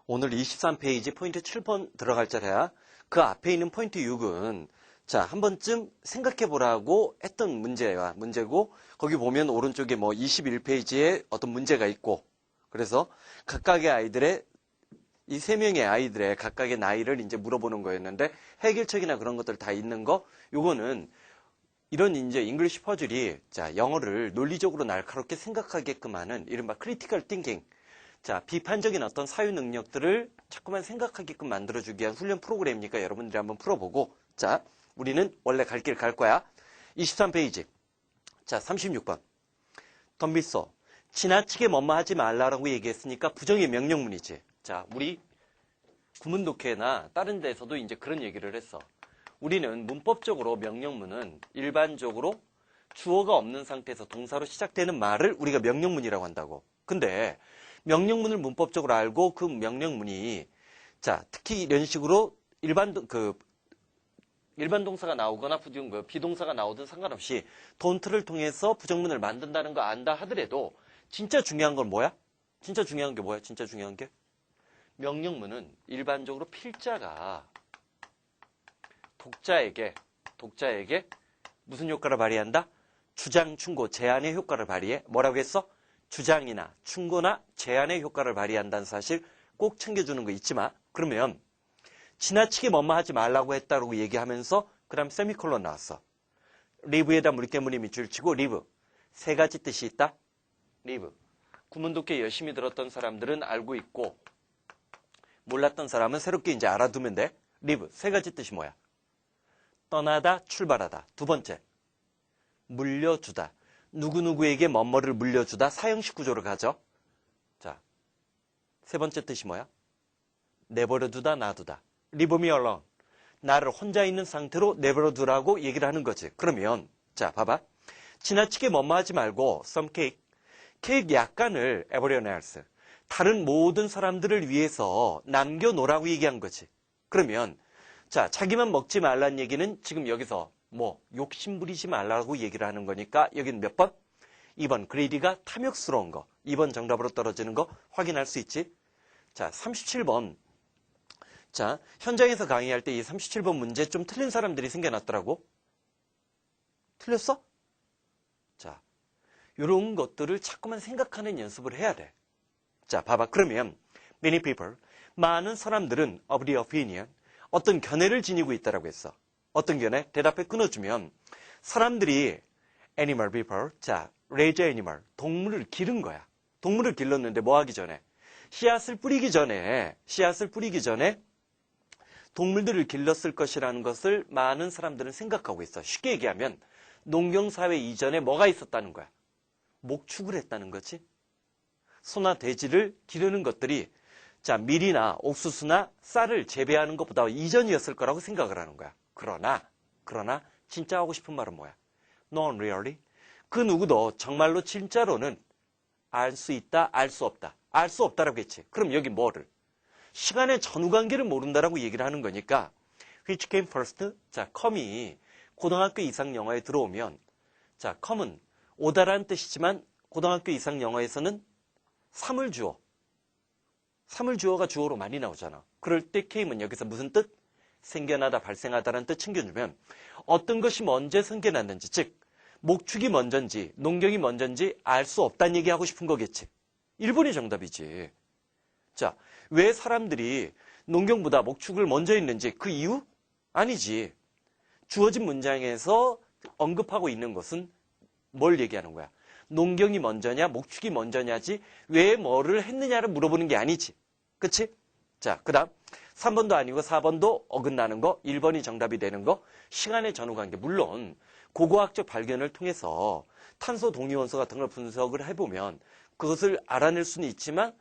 오늘 23페이지 포인트 7번 들어갈 자리야. 그 앞에 있는 포인트 6은 자, 한 번쯤 생각해 보라고 했던 문제고, 거기 보면 오른쪽에 뭐 21페이지에 어떤 문제가 있고, 그래서 각각의 아이들의, 이 세 명의 아이들의 각각의 나이를 이제 물어보는 거였는데, 해결책이나 그런 것들 다 있는 거, 요거는 이런 이제 잉글리시 퍼즐이, 자, 영어를 논리적으로 날카롭게 생각하게끔 하는 이른바 크리티컬 띵킹. 자, 비판적인 어떤 사유 능력들을 자꾸만 생각하게끔 만들어주기 위한 훈련 프로그램이니까 여러분들이 한번 풀어보고, 자, 우리는 원래 갈 길 갈 거야. 23페이지. 자, 36번. 덤비소. 지나치게 뭐뭐하지 말라라고 얘기했으니까 부정의 명령문이지. 자, 우리 구문독해나 다른 데서도 이제 그런 얘기를 했어. 우리는 문법적으로 명령문은 일반적으로 주어가 없는 상태에서 동사로 시작되는 말을 우리가 명령문이라고 한다고. 근데 명령문을 문법적으로 알고 그 명령문이 자, 특히 이런 식으로 일반 동사가 나오거나 비동사가 나오든 상관없이 don't를 통해서 부정문을 만든다는 거 안다 하더라도 진짜 중요한 건 뭐야? 진짜 중요한 게 뭐야? 진짜 중요한 게? 명령문은 일반적으로 필자가 독자에게 무슨 효과를 발휘한다? 주장, 충고, 제안의 효과를 발휘해. 뭐라고 했어? 주장이나 충고나 제안의 효과를 발휘한다는 사실 꼭 챙겨주는 거 잊지 마. 그러면 지나치게 뭐뭐하지 말라고 했다고 얘기하면서 그 다음 세미콜론 나왔어. live에다 물개무늬 밑줄 치고 live. 세 가지 뜻이 있다. live. 구문독해 열심히 들었던 사람들은 알고 있고 몰랐던 사람은 새롭게 이제 알아두면 돼. live. 세 가지 뜻이 뭐야? 떠나다, 출발하다. 두 번째. 물려주다. 누구누구에게 뭐뭐를 물려주다. 사형식 구조로 가죠. 자, 세 번째 뜻이 뭐야? 내버려두다, 놔두다. Leave me alone. 나를 혼자 있는 상태로 내버려두라고 얘기를 하는 거지. 그러면 자, 봐봐. 지나치게 뭐뭐하지 말고 some cake. 케이크 약간을 everyone else. 다른 모든 사람들을 위해서 남겨놓으라고 얘기한 거지. 그러면 자, 자기만 먹지 말란 얘기는 지금 여기서 뭐 욕심부리지 말라고 얘기를 하는 거니까 여기는 몇 번? 2번 greedy가 탐욕스러운 거. 2번 정답으로 떨어지는 거 확인할 수 있지. 자, 37번. 자, 현장에서 강의할 때 이 37번 문제 좀 틀린 사람들이 생겨났더라고. 틀렸어? 자, 이런 것들을 자꾸만 생각하는 연습을 해야 돼. 자, 봐봐. 그러면 many people, 많은 사람들은 of the opinion, 어떤 견해를 지니고 있다라고 했어. 어떤 견해? 대답해 끊어주면 사람들이 animal people, 자, raise animal, 동물을 기른 거야. 동물을 길렀는데 뭐 하기 전에? 씨앗을 뿌리기 전에 동물들을 길렀을 것이라는 것을 많은 사람들은 생각하고 있어. 쉽게 얘기하면 농경사회 이전에 뭐가 있었다는 거야? 목축을 했다는 거지. 소나 돼지를 기르는 것들이 자, 밀이나 옥수수나 쌀을 재배하는 것보다 이전이었을 거라고 생각을 하는 거야. 그러나 진짜 하고 싶은 말은 뭐야? Not really. 그 누구도 정말로 진짜로는 알 수 있다, 알 수 없다. 알 수 없다라고 했지. 그럼 여기 뭐를? 시간의 전후관계를 모른다라고 얘기를 하는 거니까 which came first? 자, come이 고등학교 이상 영어에 들어오면 자, come은 오다라는 뜻이지만 고등학교 이상 영어에서는 3을 주어가 주어로 많이 나오잖아. 그럴 때 came은 여기서 무슨 뜻? 생겨나다, 발생하다라는 뜻 챙겨주면 어떤 것이 먼저 생겨났는지, 즉 목축이 먼저인지 농경이 먼저인지 알 수 없다는 얘기하고 싶은 거겠지. 1번이 정답이지. 자, 왜 사람들이 농경보다 목축을 먼저 했는지 그 이유? 아니지. 주어진 문장에서 언급하고 있는 것은 뭘 얘기하는 거야? 농경이 먼저냐, 목축이 먼저냐지 왜 뭐를 했느냐를 물어보는 게 아니지. 그치? 자, 그 다음 3번도 아니고 4번도 어긋나는 거, 1번이 정답이 되는 거, 시간의 전후관계. 물론 고고학적 발견을 통해서 탄소 동위원소 같은 걸 분석을 해보면 그것을 알아낼 수는 있지만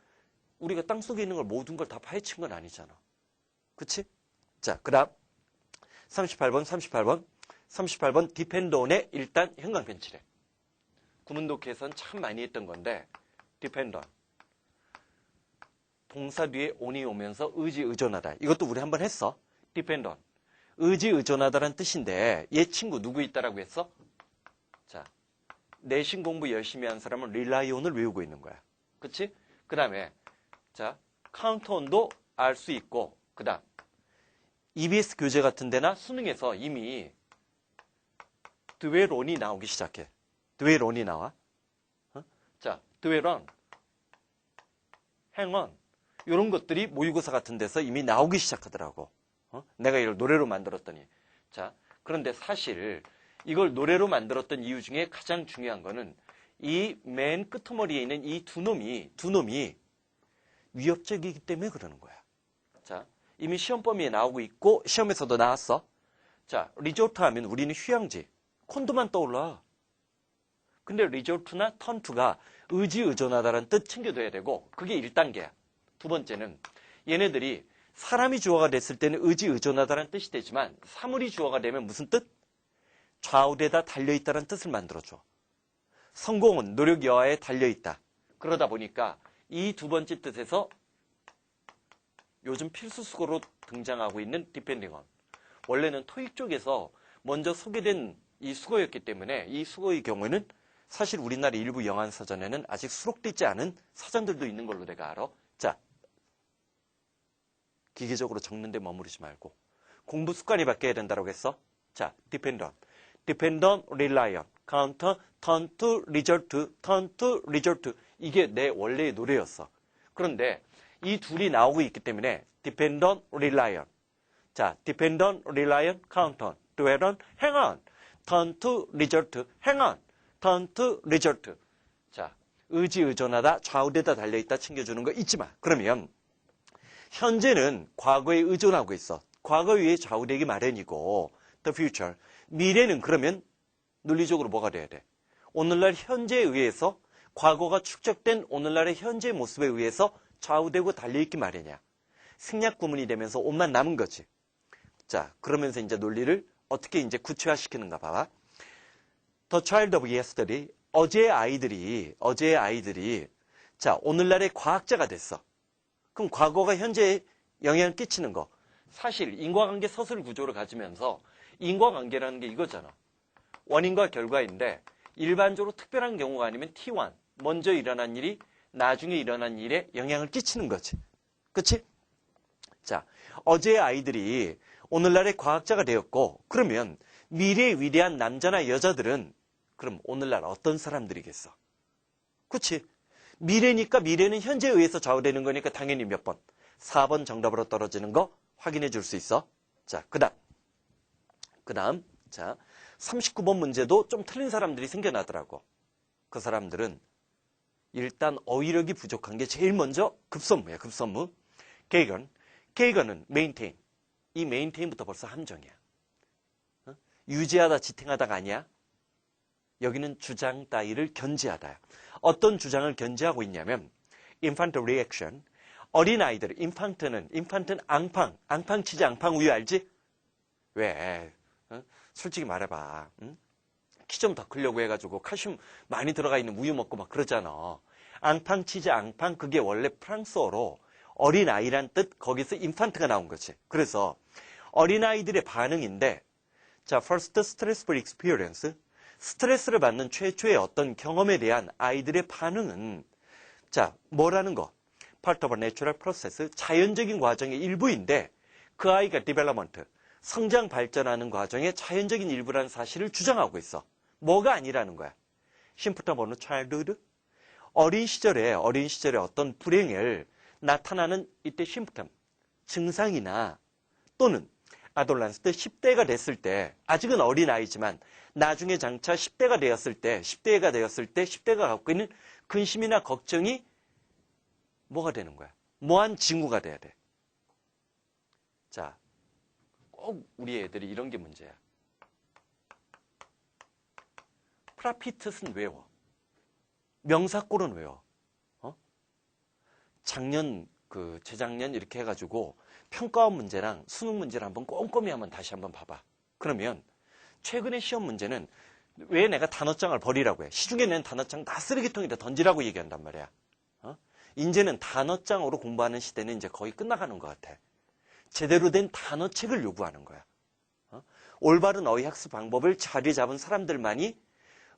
우리가 땅속에 있는 걸 모든 걸 다 파헤친 건 아니잖아. 그치? 자, 그 다음 38번 depend on에 일단 형광펜칠해. 구문독해에서는 참 많이 했던 건데 depend on. 동사 뒤에 on이 오면서 의지, 의존하다. 이것도 우리 한번 했어. depend on. 의지, 의존하다라는 뜻인데 얘 친구 누구 있다라고 했어? 자, 내신 공부 열심히 한 사람은 rely on을 외우고 있는 거야. 그치? 그 다음에 자, 카운트온도 알 수 있고, 그 다음 EBS 교재 같은 데나 수능에서 이미 드웰온이 나오기 시작해. 드웰온이 나와. 자, 드웰온, 행온, 이런 것들이 모의고사 같은 데서 이미 나오기 시작하더라고. 내가 이걸 노래로 만들었더니. 자, 그런데 사실 이걸 노래로 만들었던 이유 중에 가장 중요한 거는 이 맨 끄트머리에 있는 이 두 놈이 위협적이기 때문에 그러는 거야. 자, 이미 시험 범위에 나오고 있고 시험에서도 나왔어. 자, 리조트 하면 우리는 휴양지, 콘도만 떠올라. 근데 리조트나 턴투가 의지의존하다는 뜻 챙겨둬야 되고 그게 1단계야. 두 번째는 얘네들이 사람이 주어가 됐을 때는 의지의존하다는 뜻이 되지만 사물이 주어가 되면 무슨 뜻? 좌우대다 달려있다는 뜻을 만들어줘. 성공은 노력 여하에 달려있다. 그러다 보니까 이 두 번째 뜻에서 요즘 필수 수거로 등장하고 있는 depending on. 원래는 토익 쪽에서 먼저 소개된 이 수거였기 때문에 이 수거의 경우에는 사실 우리나라 일부 영안사전에는 아직 수록되지 있지 않은 사전들도 있는 걸로 내가 알아. 자, 기계적으로 적는데 머무르지 말고 공부 습관이 바뀌어야 된다고 했어. 자, depend on, rely on, counter, turn to, result. 이게 내 원래의 노래였어. 그런데 이 둘이 나오고 있기 때문에 depend on, rely on. 자, depend on, rely on, count on, dwell on, hang on, turn to, result, hang on, turn to, result. 자, 의지의존하다, 좌우대다 달려있다 챙겨주는 거 잊지 마. 그러면 현재는 과거에 의존하고 있어. 과거 위에 좌우되기 마련이고 the future. 미래는 그러면 논리적으로 뭐가 돼야 돼? 오늘날 현재에 의해서 과거가 축적된 오늘날의 현재의 모습에 의해서 좌우되고 달려있기 마련이야. 생략 구문이 되면서 옷만 남은 거지. 자, 그러면서 이제 논리를 어떻게 이제 구체화시키는가 봐봐. The child of yesterday. 어제의 아이들이 자, 오늘날의 과학자가 됐어. 그럼 과거가 현재에 영향을 끼치는 거. 사실 인과관계 서술 구조를 가지면서 인과관계라는 게 이거잖아. 원인과 결과인데 일반적으로 특별한 경우가 아니면 T1. 먼저 일어난 일이 나중에 일어난 일에 영향을 끼치는 거지. 그치? 자, 어제의 아이들이 오늘날의 과학자가 되었고 그러면 미래의 위대한 남자나 여자들은 그럼 오늘날 어떤 사람들이겠어? 그치? 미래니까 미래는 현재에 의해서 좌우되는 거니까 당연히 몇 번? 4번 정답으로 떨어지는 거 확인해 줄 수 있어. 자, 그 다음. 자, 39번 문제도 좀 틀린 사람들이 생겨나더라고. 그 사람들은 일단 어휘력이 부족한 게 제일 먼저 급선무야, 급선무. 계획은 maintain. 이 maintain부터 벌써 함정이야. 유지하다, 지탱하다가 아니야. 여기는 주장 따위를 견지하다야. 어떤 주장을 견지하고 있냐면 infant reaction. 어린아이들, infant는 앙팡 치즈 앙팡 우유 알지? 왜? 솔직히 말해봐. 키 좀 더 크려고 해가지고 칼슘 많이 들어가 있는 우유 먹고 막 그러잖아. 앙팡 치즈 앙팡 그게 원래 프랑스어로 어린아이란 뜻 거기서 인판트가 나온 거지. 그래서 어린아이들의 반응인데 자, first stressful experience. 스트레스를 받는 최초의 어떤 경험에 대한 아이들의 반응은 자, 뭐라는 거? part of a natural process. 자연적인 과정의 일부인데 그 아이가 development. 성장 발전하는 과정의 자연적인 일부라는 사실을 주장하고 있어. 뭐가 아니라는 거야. symptom of childhood. 어린 시절에 어떤 불행을 나타나는 이때 symptom, 증상이나 또는 adolescence 때 10대가 됐을 때 아직은 어린아이지만 나중에 장차 10대가 되었을 때 10대가 갖고 있는 근심이나 걱정이 뭐가 되는 거야? 뭐한 징후가 돼야 돼. 자, 꼭 우리 애들이 이런 게 문제야. 프라피텟은 외워. 명사꼴은 외워. 재작년 이렇게 해가지고 평가원 문제랑 수능 문제를 한번 꼼꼼히 다시 한번 봐봐. 그러면 최근의 시험 문제는 왜 내가 단어장을 버리라고 해? 시중에 낸 단어장 다 쓰레기통에다 던지라고 얘기한단 말이야. 이제는 단어장으로 공부하는 시대는 이제 거의 끝나가는 것 같아. 제대로 된 단어책을 요구하는 거야. 올바른 어휘학습 방법을 자리 잡은 사람들만이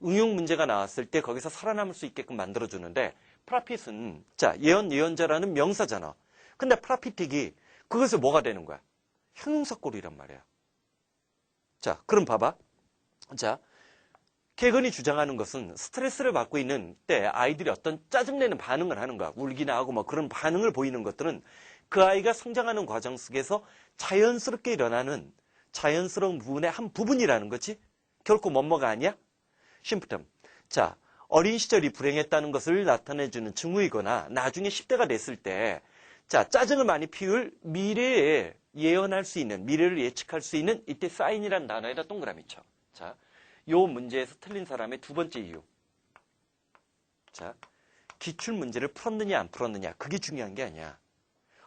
응용 문제가 나왔을 때 거기서 살아남을 수 있게끔 만들어주는데 프라핏은 자, 예언자라는 명사잖아. 근데 프라피틱이 그것을 뭐가 되는 거야? 형용사꼴이란 말이야. 자, 그럼 봐봐. 자, 개건이 주장하는 것은 스트레스를 받고 있는 때 아이들이 어떤 짜증내는 반응을 하는 거야. 울기나 하고 뭐 그런 반응을 보이는 것들은 그 아이가 성장하는 과정 속에서 자연스럽게 일어나는 자연스러운 부분의 한 부분이라는 거지. 결코 뭐뭐가 아니야? 심프텀. 자, 어린 시절이 불행했다는 것을 나타내주는 징후이거나 나중에 10대가 됐을 때 자, 짜증을 많이 피울 미래에 예언할 수 있는, 미래를 예측할 수 있는 이때 사인이라는 단어에다 동그라미 쳐. 자, 요 문제에서 틀린 사람의 두 번째 이유. 자, 기출 문제를 풀었느냐 안 풀었느냐 그게 중요한 게 아니야.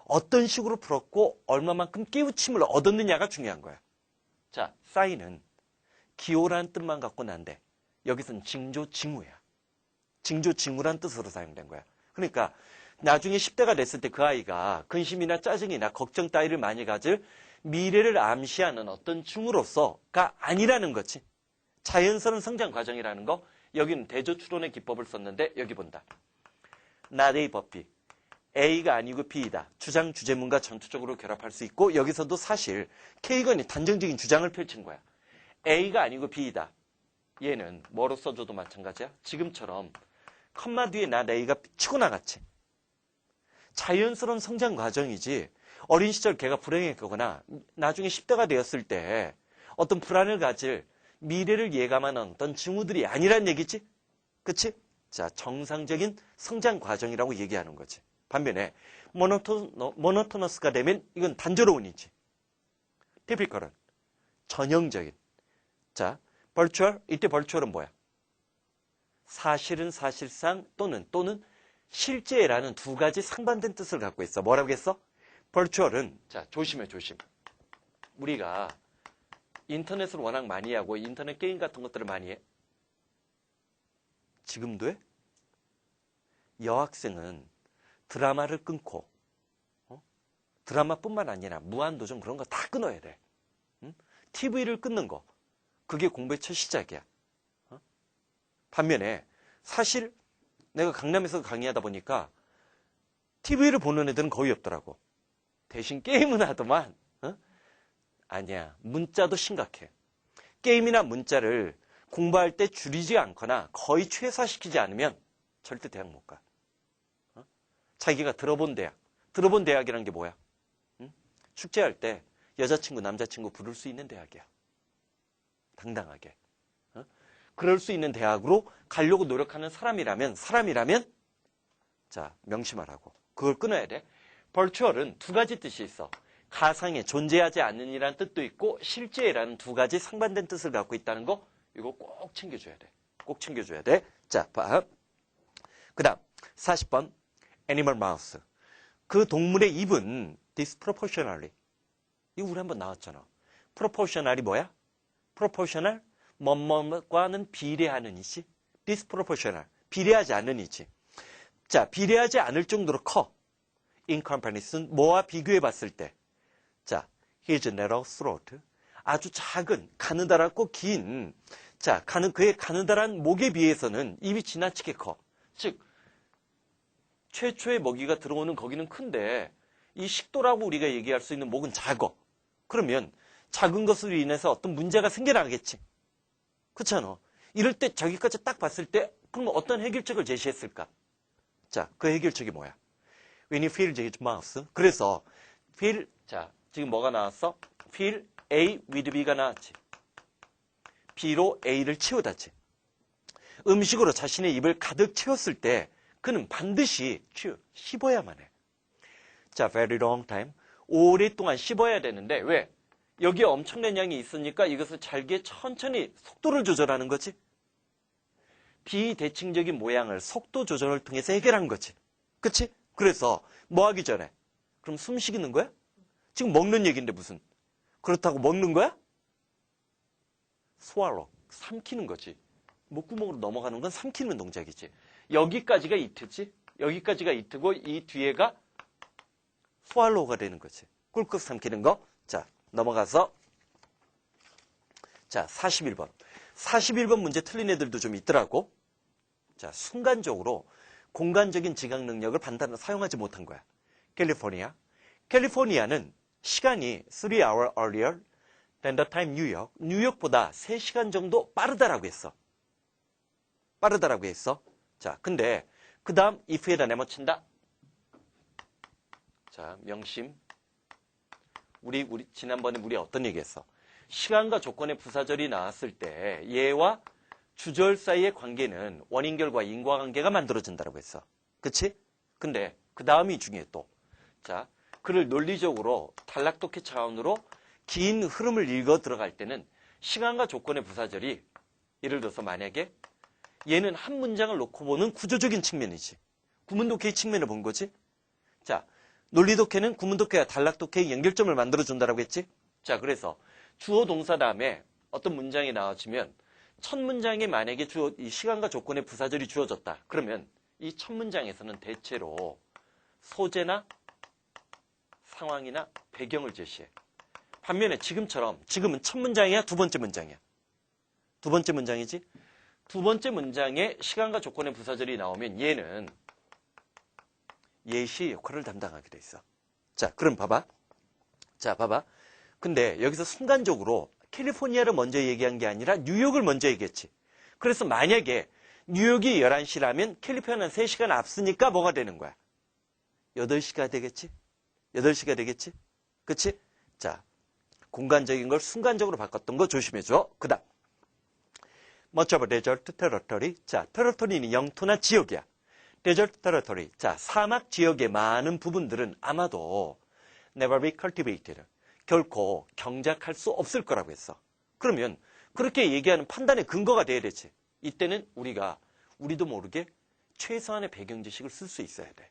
어떤 식으로 풀었고 얼마만큼 깨우침을 얻었느냐가 중요한 거야. 자, 사인은 기호라는 뜻만 갖고 난데 여기서는 징조, 징후야. 징조, 징후란 뜻으로 사용된 거야. 그러니까 나중에 10대가 됐을 때 그 아이가 근심이나 짜증이나 걱정 따위를 많이 가질 미래를 암시하는 어떤 징후로서가 아니라는 거지. 자연스러운 성장 과정이라는 거. 여기는 대조 추론의 기법을 썼는데 여기 본다. not A but B. A가 아니고 B이다. 주장 주제문과 전투적으로 결합할 수 있고 여기서도 사실 K건이 단정적인 주장을 펼친 거야. A가 아니고 B이다. 얘는 뭐로 써줘도 마찬가지야. 지금처럼 컴마 뒤에 not A가 치고 나갔지. 자연스러운 성장 과정이지 어린 시절 걔가 불행했거나 나중에 10대가 되었을 때 어떤 불안을 가질 미래를 예감하는 어떤 징후들이 아니란 얘기지. 그치? 자, 정상적인 성장 과정이라고 얘기하는 거지. 반면에 모노토너스가 되면 이건 단조로운이지. 티피컬은 전형적인. 자, 벌추얼. 이때 벌추얼은 뭐야? 사실은 사실상 또는 실제라는 두 가지 상반된 뜻을 갖고 있어. 뭐라고 했어? 벌추얼은 자, 조심해. 우리가 인터넷을 워낙 많이 하고 인터넷 게임 같은 것들을 많이 해. 지금도 해? 여학생은 드라마를 끊고 드라마뿐만 아니라 무한도전 그런 거 다 끊어야 돼. TV를 끊는 거. 그게 공부의 첫 시작이야. 반면에 사실 내가 강남에서 강의하다 보니까 TV를 보는 애들은 거의 없더라고. 대신 게임은 하더만. 아니야. 문자도 심각해. 게임이나 문자를 공부할 때 줄이지 않거나 거의 최소화시키지 않으면 절대 대학 못 가. 자기가 들어본 대학이란 게 뭐야? 축제할 때 여자친구, 남자친구 부를 수 있는 대학이야. 당당하게. 그럴 수 있는 대학으로 가려고 노력하는 사람이라면 자, 명심하라고. 그걸 끊어야 돼. 벌추얼은 두 가지 뜻이 있어. 가상에 존재하지 않는 이라는 뜻도 있고 실제라는 두 가지 상반된 뜻을 갖고 있다는 거 이거 꼭 챙겨줘야 돼. 꼭 챙겨줘야 돼. 자, 봐. 그 다음 40번 애니멀 마우스. 그 동물의 입은 disproportionally. 이거 우리 한번 나왔잖아. proportional이 뭐야? proportional 뭐뭐과는 비례하는 이지. disproportional 비례하지 않는 이지. 자, 비례하지 않을 정도로 커. in comparison 뭐와 비교해 봤을 때. 자, his narrow throat. 아주 작은 가느다랗고 긴 자, 그의 가느다란 목에 비해서는 입이 지나치게 커. 즉 최초의 먹이가 들어오는 거기는 큰데 이 식도라고 우리가 얘기할 수 있는 목은 작어. 그러면 작은 것으로 인해서 어떤 문제가 생겨나겠지. 그렇잖아. 이럴 때 저기까지 딱 봤을 때 그럼 어떤 해결책을 제시했을까? 자, 그 해결책이 뭐야? When you feel his mouth. 그래서 feel 자, 지금 뭐가 나왔어? feel A with B가 나왔지. B로 A를 채우다지. 음식으로 자신의 입을 가득 채웠을 때 그는 반드시 씹어야만 해. 자, very long time. 오랫동안 씹어야 되는데 왜? 여기에 엄청난 양이 있으니까 이것을 잘게 천천히 속도를 조절하는 거지. 비대칭적인 모양을 속도 조절을 통해서 해결한 거지. 그치? 그래서 뭐 하기 전에? 그럼 숨 쉬기는 거야? 지금 먹는 얘기인데 무슨? 그렇다고 먹는 거야? swallow. 삼키는 거지. 목구멍으로 넘어가는 건 삼키는 동작이지. 여기까지가 이트지. 여기까지가 이트고 이 뒤에가 swallow가 되는 거지. 꿀꺽 삼키는 거. 자, 넘어가서 자, 41번. 41번 문제 틀린 애들도 좀 있더라고. 자, 순간적으로 공간적인 지각 능력을 사용하지 못한 거야. 캘리포니아. 캘리포니아는 시간이 3 hour earlier than the time New York. 뉴욕보다 3시간 정도 빠르다라고 했어. 빠르다라고 했어. 자, 근데 그 다음 if에다 내몰친다. 자, 명심. 우리 지난번에 우리 어떤 얘기했어? 시간과 조건의 부사절이 나왔을 때 얘와 주절 사이의 관계는 원인결과 인과관계가 만들어진다고 했어. 그치? 근데 그 다음이 중요해 또. 자, 그를 논리적으로 단락독해 차원으로 긴 흐름을 읽어 들어갈 때는 시간과 조건의 부사절이 예를 들어서 만약에 얘는 한 문장을 놓고 보는 구조적인 측면이지. 구문독해의 측면을 본 거지. 자, 논리독해는 구문독해와 단락독해의 연결점을 만들어준다고 했지. 자, 그래서 주어 동사 다음에 어떤 문장이 나와지면 첫 문장에 만약에 이 시간과 조건의 부사절이 주어졌다. 그러면 이 첫 문장에서는 대체로 소재나 상황이나 배경을 제시해. 반면에 지금처럼 지금은 첫 문장이야, 두 번째 문장이야? 두 번째 문장이지? 두 번째 문장에 시간과 조건의 부사절이 나오면 얘는 예시의 역할을 담당하게 돼 있어. 자, 그럼 봐봐. 자, 봐봐. 근데 여기서 순간적으로 캘리포니아를 먼저 얘기한 게 아니라 뉴욕을 먼저 얘기했지. 그래서 만약에 뉴욕이 11시라면 캘리포니아는 3시간 앞서니까 뭐가 되는 거야? 8시가 되겠지? 8시가 되겠지? 그치? 자, 공간적인 걸 순간적으로 바꿨던 거 조심해줘. 그 다음. Much of a desert territory. 자, territory는 영토나 지역이야. desert territory. 자, 사막 지역의 많은 부분들은 아마도 never be cultivated. 결코 경작할 수 없을 거라고 했어. 그러면 그렇게 얘기하는 판단의 근거가 돼야 되지. 이때는 우리도 모르게 최소한의 배경 지식을 쓸 수 있어야 돼.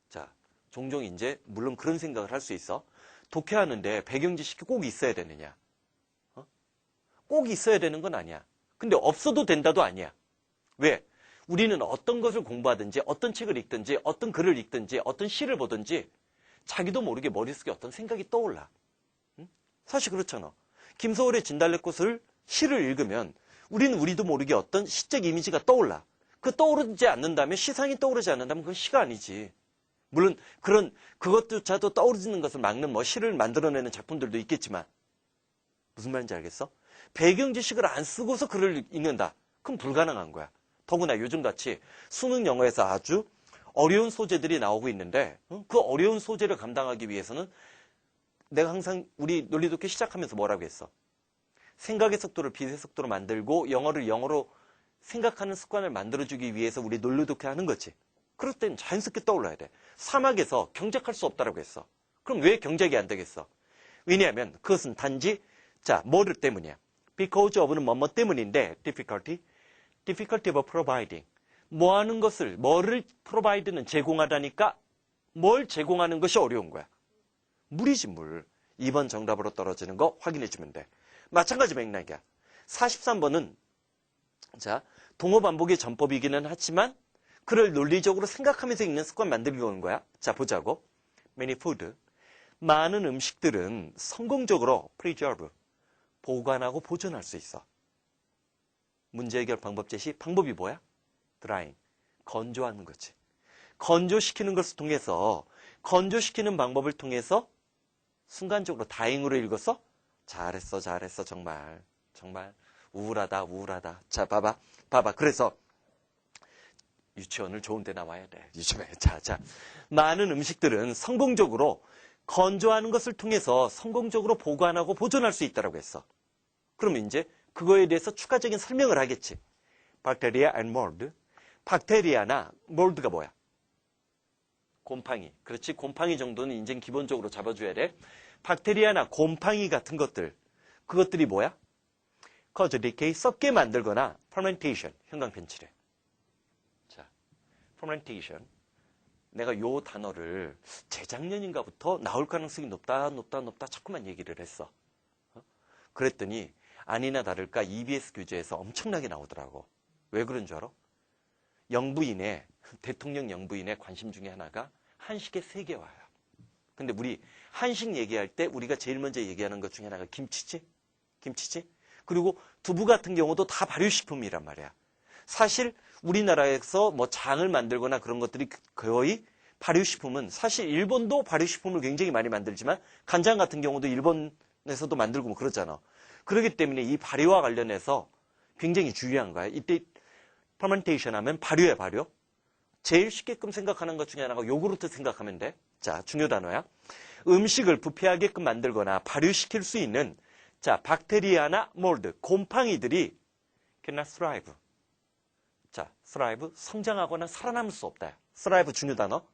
자, 종종 이제 물론 그런 생각을 할 수 있어. 독해하는데 배경 지식이 꼭 있어야 되느냐? 꼭 있어야 되는 건 아니야. 근데 없어도 된다도 아니야. 왜? 우리는 어떤 것을 공부하든지 어떤 책을 읽든지 어떤 글을 읽든지 어떤 시를 보든지 자기도 모르게 머릿속에 어떤 생각이 떠올라. 사실 그렇잖아. 김소월의 진달래꽃을 시를 읽으면 우리도 모르게 어떤 시적 이미지가 떠올라. 그 떠오르지 않는다면, 시상이 떠오르지 않는다면 그건 시가 아니지. 물론 그것조차도 떠오르는 것을 막는 시를 만들어내는 작품들도 있겠지만 무슨 말인지 알겠어? 배경 지식을 안 쓰고서 글을 읽는다. 그럼 불가능한 거야. 더구나 요즘같이 수능 영어에서 아주 어려운 소재들이 나오고 있는데 그 어려운 소재를 감당하기 위해서는 내가 항상 우리 논리독해 시작하면서 뭐라고 했어? 생각의 속도를 빛의 속도로 만들고 영어를 영어로 생각하는 습관을 만들어주기 위해서 우리 논리독해 하는 거지. 그럴 땐 자연스럽게 떠올라야 돼. 사막에서 경작할 수 없다고 했어. 그럼 왜 경작이 안 되겠어? 왜냐하면 그것은 단지 뭐를 때문이야? because of는 뭐뭐 때문인데 difficulty of providing. 뭐를 provide는 제공하다니까 뭘 제공하는 것이 어려운 거야. 물이지 물. 2번 정답으로 떨어지는 거 확인해 주면 돼. 마찬가지 맥락이야. 43번은 동어 반복의 전법이기는 하지만 그를 논리적으로 생각하면서 읽는 습관 만들기 오는 거야. 자, 보자고. Many food. 많은 음식들은 성공적으로 preserve. 보관하고 보존할 수 있어. 문제 해결 방법 제시. 방법이 뭐야? drying. 건조하는 거지. 건조시키는 것을 통해서, 건조시키는 방법을 통해서 순간적으로 다잉으로 읽어서 잘했어, 정말 우울하다. 자, 봐봐. 그래서 유치원을 좋은 데 나와야 돼. 요즘에. 자. 많은 음식들은 성공적으로 건조하는 것을 통해서 성공적으로 보관하고 보존할 수 있다고 했어. 그러면 이제 그거에 대해서 추가적인 설명을 하겠지. Bacteria and mold. 박테리아나 몰드가 뭐야? 곰팡이. 그렇지. 곰팡이 정도는 이제 기본적으로 잡아줘야 돼. 박테리아나 곰팡이 같은 그것들이 뭐야? cause decay, 썩게 만들거나 fermentation, 형광변질해. 자, fermentation. 내가 요 단어를 재작년인가부터 나올 가능성이 높다 자꾸만 얘기를 했어. 그랬더니 아니나 다를까 EBS 교재에서 엄청나게 나오더라고. 왜 그런 줄 알아? 대통령 영부인의 관심 중에 하나가 한식의 세계화야. 근데 우리 한식 얘기할 때 우리가 제일 먼저 얘기하는 것 중에 하나가 김치지? 그리고 두부 같은 경우도 다 발효식품이란 말이야. 사실 우리나라에서 장을 만들거나 그런 것들이 거의 발효식품은 사실 일본도 발효식품을 굉장히 많이 만들지만 간장 같은 경우도 일본에서도 만들고 뭐 그러잖아. 그렇기 때문에 이 발효와 관련해서 굉장히 중요한 거야. 이때 퍼먼테이션 하면 발효야, 발효. 제일 쉽게끔 생각하는 것 중에 하나가 요구르트 생각하면 돼. 자, 중요 단어야. 음식을 부패하게끔 만들거나 발효시킬 수 있는 자, 박테리아나 몰드, 곰팡이들이 cannot thrive. 자, thrive, 성장하거나 살아남을 수 없다. thrive 중요 단어.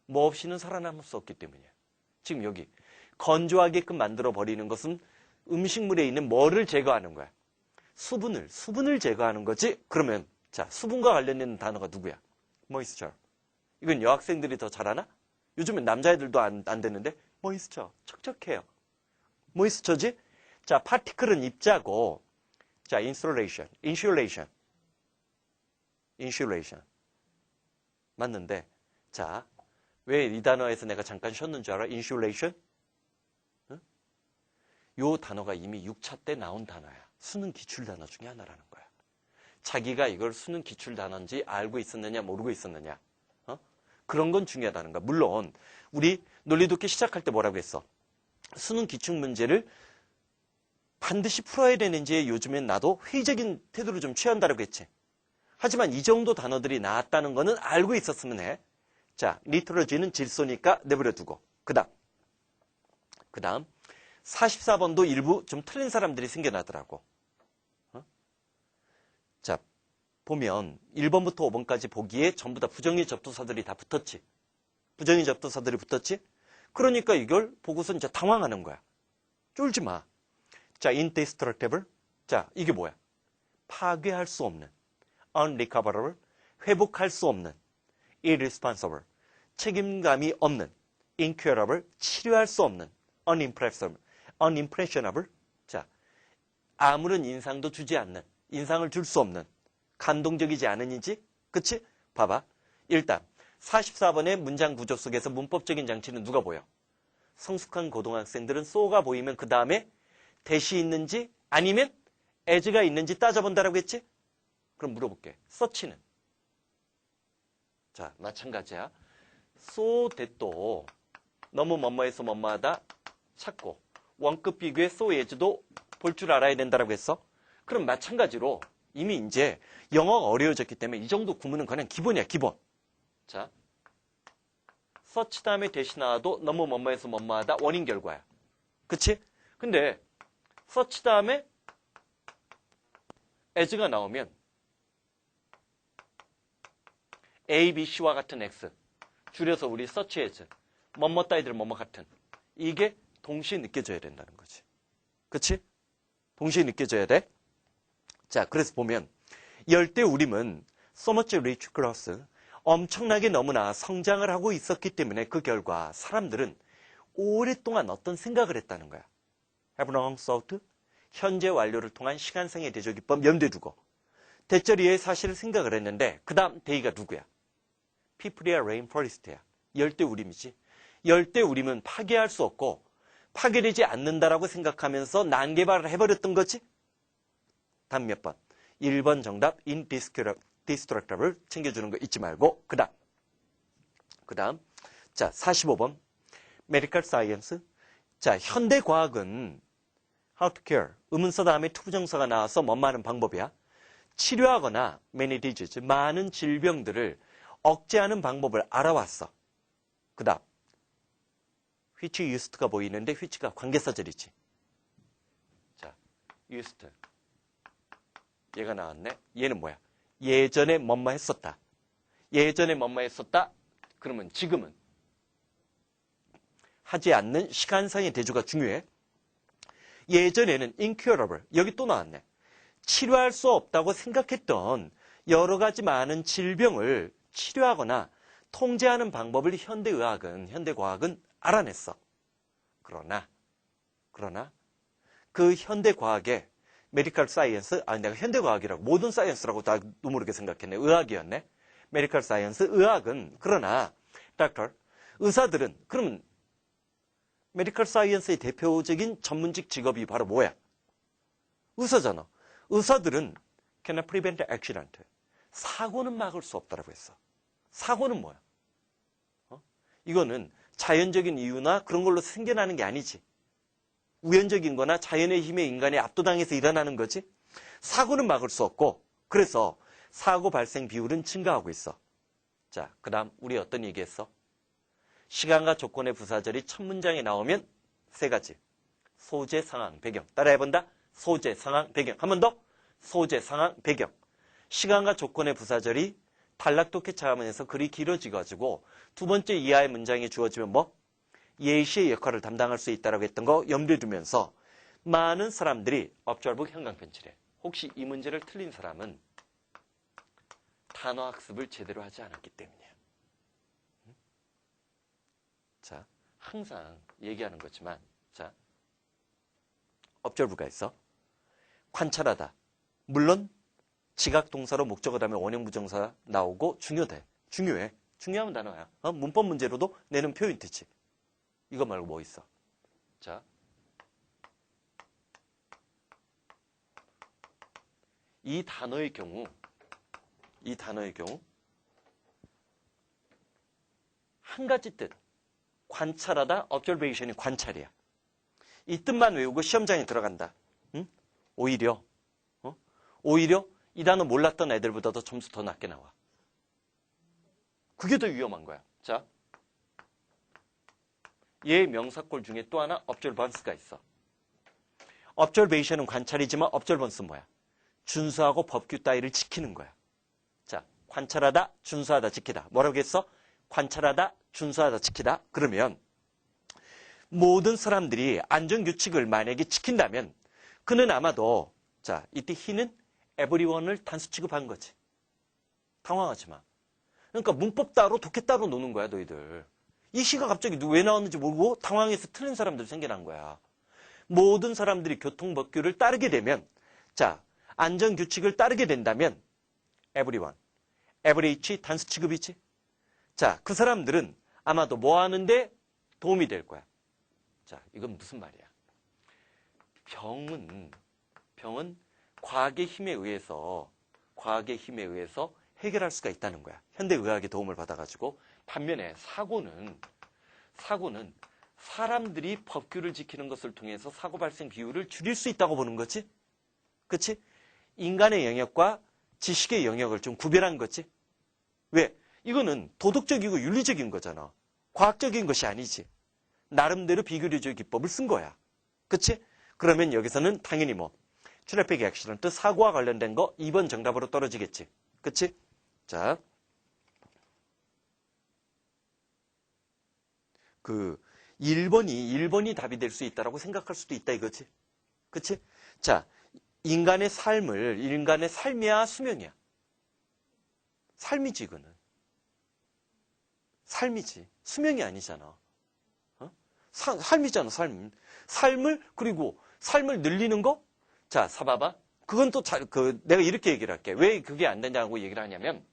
뭐 없이는 살아남을 수 없기 때문이야. 지금 여기 건조하게끔 만들어 버리는 것은 음식물에 있는 뭐를 제거하는 거야? 수분을 제거하는 거지. 그러면 자, 수분과 관련된 단어가 누구야? moisture. 이건 여학생들이 더 잘하나? 요즘엔 남자애들도 안 되는데 moisture, 척척해요. moisture지? 자, particle은 입자고 자, insulation. 맞는데 자, 왜 이 단어에서 내가 잠깐 쉬었는 줄 알아? insulation? 응? 요 단어가 이미 6차 때 나온 단어야. 수능 기출 단어 중에 하나라는 거야. 자기가 이걸 수능 기출 단어인지 알고 있었느냐 모르고 있었느냐. 그런 건 중요하다는 거야. 물론 우리 논리독해 시작할 때 뭐라고 했어? 수능 기출 문제를 반드시 풀어야 되는지 요즘엔 나도 회의적인 태도를 좀 취한다라고 했지. 하지만 이 정도 단어들이 나왔다는 거는 알고 있었으면 해. 자, 리터러지는 질소니까 내버려 두고. 그 다음 44번도 일부 좀 틀린 사람들이 생겨나더라고. 자, 보면 1번부터 5번까지 보기에 전부 다 부정의 접두사들이 다 붙었지. 부정의 접두사들이 붙었지. 그러니까 이걸 보고서 이제 당황하는 거야. 쫄지 마. 자, indestructible. 자, 이게 뭐야? 파괴할 수 없는. unrecoverable. 회복할 수 없는. irresponsible. 책임감이 없는. incurable. 치료할 수 없는. unimpressionable. 자, 아무런 인상도 주지 않는. 인상을 줄 수 없는. 감동적이지 않으니지? 그치? 봐봐. 일단 44번의 문장 구조 속에서 문법적인 장치는 누가 보여? 성숙한 고등학생들은 so가 보이면 그 다음에 대시 있는지 아니면 as가 있는지 따져본다라고 했지? 그럼 물어볼게. such는? 자, 마찬가지야. so that도 너무 뭐뭐해서 뭐뭐하다 찾고 원급 비교에 so as도 볼 줄 알아야 된다라고 했어? 그럼 마찬가지로 이미 이제 영어가 어려워졌기 때문에 이 정도 구문은 그냥 기본이야, 기본. 자, such 다음에 대시 나와도 너무 뭐뭐해서 뭐뭐하다 원인 결과야. 그치? 근데 such 다음에 as가 나오면 A, B, C와 같은 X 줄여서 우리 such as 뭐뭐 따위들 뭐뭐 같은 이게 동시에 느껴져야 된다는 거지. 그치? 동시에 느껴져야 돼. 자, 그래서 보면 열대우림은 so much rich growth 엄청나게 너무나 성장을 하고 있었기 때문에 그 결과 사람들은 오랫동안 어떤 생각을 했다는 거야. have long thought 현재 완료를 통한 시간상의 대조기법 염두에 두고 대절이의 사실을 생각을 했는데 그 다음 대의가 누구야? 피프리아 레인포레스트야. 열대우림이지. 열대우림은 파괴할 수 없고 파괴되지 않는다라고 생각하면서 난개발을 해버렸던 거지. 다음 몇 번? 1번 정답 indestructible 챙겨주는 거 잊지 말고 그 다음 자 45번 medical science 자 현대과학은 how to cure 의문사 다음에 투부정사가 나와서 뭐뭐 하는 방법이야. 치료하거나 many diseases 많은 질병들을 억제하는 방법을 알아왔어. 그 다음 which used가 보이는데 which가 관계사절이지. 자 used 얘가 나왔네. 얘는 뭐야? 예전에 뭐뭐 했었다. 예전에 뭐뭐 했었다. 그러면 지금은 하지 않는 시간상의 대조가 중요해. 예전에는 incurable. 여기 또 나왔네. 치료할 수 없다고 생각했던 여러 가지 많은 질병을 치료하거나 통제하는 방법을 현대과학은 알아냈어. 그러나 그 현대과학의 메디컬 사이언스, 내가 현대과학이라고 모든 사이언스라고 다 모르게 생각했네. 의학이었네. 메디컬 사이언스, 의학은 그러나 닥터, 의사들은 그러면 메디컬 사이언스의 대표적인 전문직 직업이 바로 뭐야? 의사잖아. 의사들은 cannot prevent accident. 사고는 막을 수 없다라고 했어. 사고는 뭐야? 이거는 자연적인 이유나 그런 걸로 생겨나는 게 아니지. 우연적인 거나 자연의 힘에 인간이 압도당해서 일어나는 거지. 사고는 막을 수 없고 그래서 사고 발생 비율은 증가하고 있어. 자, 그 다음 우리 어떤 얘기했어? 시간과 조건의 부사절이 첫 문장에 나오면 세 가지. 소재, 상황, 배경. 따라해본다. 소재, 상황, 배경. 한 번 더. 소재, 상황, 배경. 시간과 조건의 부사절이 단락독해 차원에서 글이 길어지가지고 두 번째 이하의 문장이 주어지면 뭐? 예시의 역할을 담당할 수 있다고 했던 거 염두에 두면서 많은 사람들이 observe 형광펜칠해. 혹시 이 문제를 틀린 사람은 단어 학습을 제대로 하지 않았기 때문이야. 자, 항상 얘기하는 거지만, 자, observe가 있어. 관찰하다. 물론 지각 동사로 목적어 다음에 원형 부정사 나오고 중요해. 중요한 단어야. 문법 문제로도 내는 표현트지. 이거 말고 뭐 있어? 자, 이 단어의 경우 한 가지 뜻. 관찰하다, observation이 관찰이야. 이 뜻만 외우고 시험장에 들어간다. 응? 오히려 이 단어 몰랐던 애들보다도 점수 더 낮게 나와. 그게 더 위험한 거야. 자, 얘 명사꼴 중에 또 하나 observance가 있어. observation은 관찰이지만 observance는 뭐야? 준수하고 법규 따위를 지키는 거야. 자, 관찰하다, 준수하다, 지키다. 뭐라고 했어? 관찰하다, 준수하다, 지키다. 그러면 모든 사람들이 안전규칙을 만약에 지킨다면 그는 아마도 자, 이때 he는 everyone을 단수 취급한 거지. 당황하지 마. 그러니까 문법 따로 독해 따로 노는 거야, 너희들. 이 시가 갑자기 왜 나왔는지 모르고 당황해서 틀린 사람들이 생겨난 거야. 모든 사람들이 교통법규를 따르게 되면 자, 안전규칙을 따르게 된다면 everyone, every 단수 취급이지. 자, 그 사람들은 아마도 뭐 하는데 도움이 될 거야. 자, 이건 무슨 말이야? 병은 과학의 힘에 의해서 해결할 수가 있다는 거야. 현대의학의 도움을 받아가지고. 반면에 사고는 사람들이 법규를 지키는 것을 통해서 사고 발생 비율을 줄일 수 있다고 보는 거지. 그치? 인간의 영역과 지식의 영역을 좀 구별한 거지. 왜? 이거는 도덕적이고 윤리적인 거잖아. 과학적인 것이 아니지. 나름대로 비교류적 기법을 쓴 거야. 그치? 그러면 여기서는 당연히 뭐 트래픽 액시던트 사고와 관련된 거 2번 정답으로 떨어지겠지. 그치? 자, 그 1번이 답이 될 수 있다라고 생각할 수도 있다 이거지. 그치? 자, 인간의 삶이야 수명이야. 삶이지 이거는. 삶이지. 수명이 아니잖아. 삶이잖아, 삶. 삶을 늘리는 거? 자, 사봐봐. 그건 또 내가 이렇게 얘기를 할게. 왜 그게 안 되냐고 얘기를 하냐면,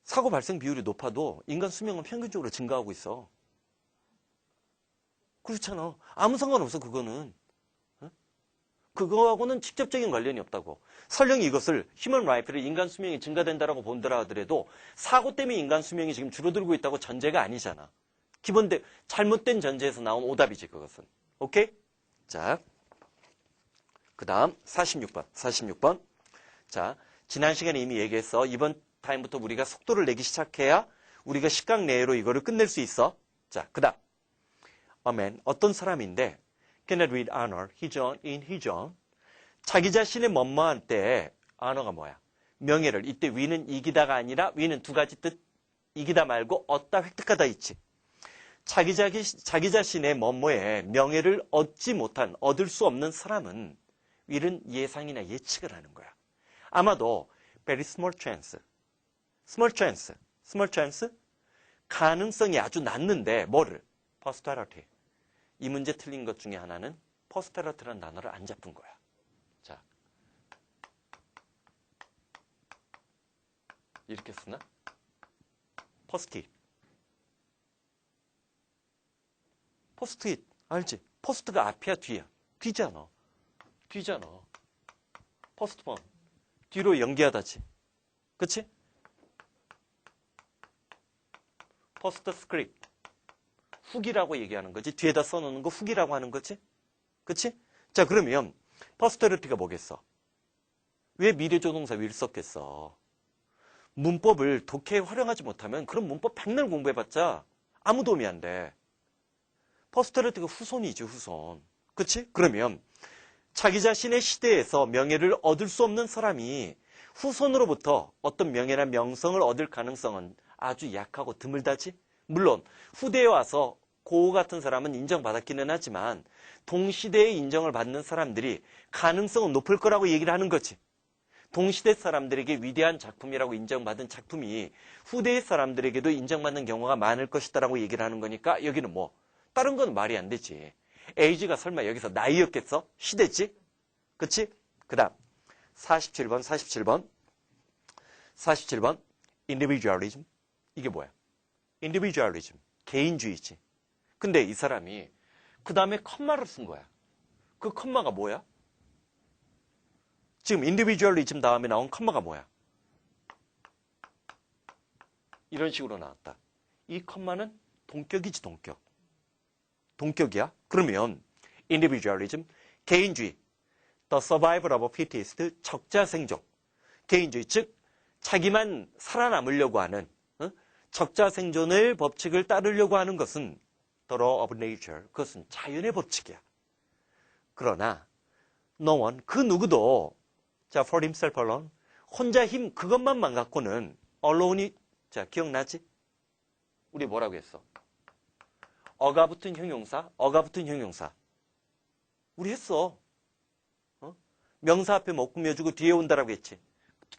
사고 발생 비율이 높아도 인간 수명은 평균적으로 증가하고 있어. 그렇잖아. 아무 상관없어, 그거는. 그거하고는 직접적인 관련이 없다고. 설령 이것을 휴먼 라이프를 인간 수명이 증가된다라고 본다라 하더라도 사고 때문에 인간 수명이 지금 줄어들고 있다고 전제가 아니잖아. 잘못된 전제에서 나온 오답이지, 그것은. 오케이? 자, 그 다음 46번. 자, 지난 시간에 이미 얘기했어. 이번 타임부터 우리가 속도를 내기 시작해야 우리가 시각 내로 이거를 끝낼 수 있어. 자, 그 다음. A man, 어떤 사람인데 cannot read honor, his own in his own. 자기 자신의 뭐뭐한 때 honor가 뭐야? 명예를. 이때 위는 이기다가 아니라 위는 두 가지 뜻. 이기다 말고 얻다, 획득하다 있지. 자기 자신의 뭐뭐에 명예를 얻을 수 없는 사람은 위는 예상이나 예측을 하는 거야. 아마도 very small chance. 가능성이 아주 낮는데 뭐를? posterity. 이 문제 틀린 것 중에 하나는 posterity라는 단어를 안 잡은 거야. 자, 이렇게 쓰나? post-it 알지? 포스트가 앞이야 뒤야? 뒤잖아. 포스트폰 뒤로 연기하다지. 그치? postscript. 후기라고 얘기하는 거지. 뒤에다 써놓는 거 후기라고 하는 거지. 그치? 자, 그러면 posterity가 뭐겠어? 왜 미래조동사 will 썼겠어? 문법을 독해에 활용하지 못하면 그런 문법 백날 공부해봤자 아무 도움이 안 돼. posterity가 후손이지, 후손. 그치? 그러면 자기 자신의 시대에서 명예를 얻을 수 없는 사람이 후손으로부터 어떤 명예나 명성을 얻을 가능성은 아주 약하고 드물다지? 물론 후대에 와서 고우 같은 사람은 인정받았기는 하지만 동시대에 인정을 받는 사람들이 가능성은 높을 거라고 얘기를 하는 거지. 동시대 사람들에게 위대한 작품이라고 인정받은 작품이 후대의 사람들에게도 인정받는 경우가 많을 것이다라고 얘기를 하는 거니까 여기는 뭐 다른 건 말이 안 되지. 에이지가 설마 여기서 나이였겠어? 시대지? 그치? 그 다음 47번 individualism. 이게 뭐야? individualism. 개인주의지. 근데 이 사람이 그 다음에 컴마를 쓴 거야. 그 컴마가 뭐야? 지금 individualism 다음에 나온 컴마가 뭐야? 이런 식으로 나왔다. 이 컴마는 동격이지, 동격. 동격이야? 그러면 individualism, 개인주의, the survival of fittest, 적자생존. 개인주의, 즉 자기만 살아남으려고 하는 적자생존의 법칙을 따르려고 하는 것은 the law of nature. 그것은 자연의 법칙이야. 그러나 no one, 그 누구도 자, for himself alone, 혼자 힘 그것만 갖고는 alone이, 자, 기억나지? 우리 뭐라고 했어? 어가 붙은 형용사, 우리 했어. 명사 앞에 못 꾸며주고 뒤에 온다라고 했지.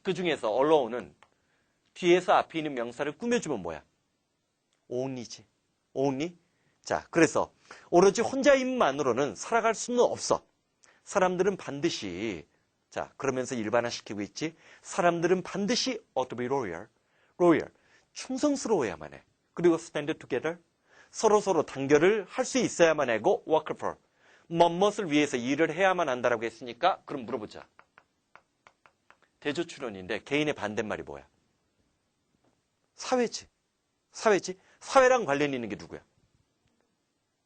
그 중에서 allone은 뒤에서 앞에 있는 명사를 꾸며주면 뭐야? only지. only. 자, 그래서 오로지 혼자 힘만으로는 살아갈 수는 없어. 사람들은 반드시, 자, 그러면서 일반화시키고 있지. 사람들은 반드시 ought to be loyal. 충성스러워야만 해. 그리고 stand together. 서로 단결을 할 수 있어야만 하고 work for. 멋을 위해서 일을 해야만 한다라고 했으니까 그럼 물어보자. 대조출연인데 개인의 반대말이 뭐야? 사회지. 사회랑 관련 있는 게 누구야?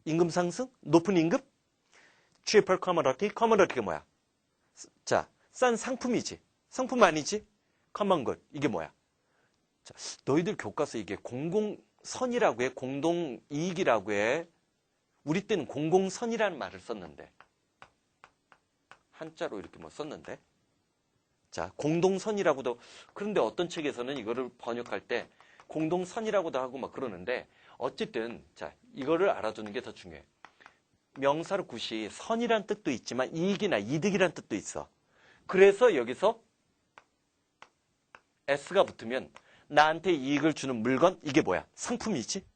임금 상승? 높은 임금? cheaper commodity? commodity가 뭐야? 자, 싼 상품이지. 상품 아니지? common good. 이게 뭐야? 자, 너희들 교과서 이게 공공선이라고 해? 공동이익이라고 해? 우리 때는 공공선이라는 말을 썼는데. 한자로 이렇게 뭐 썼는데. 자, 공동선이라고도, 그런데 어떤 책에서는 이거를 번역할 때 공동선이라고도 하고 막 그러는데, 어쨌든, 자, 이거를 알아두는 게 더 중요해. 명사로 굿이 선이란 뜻도 있지만 이익이나 이득이란 뜻도 있어. 그래서 여기서 S가 붙으면 나한테 이익을 주는 물건, 이게 뭐야? 상품이지?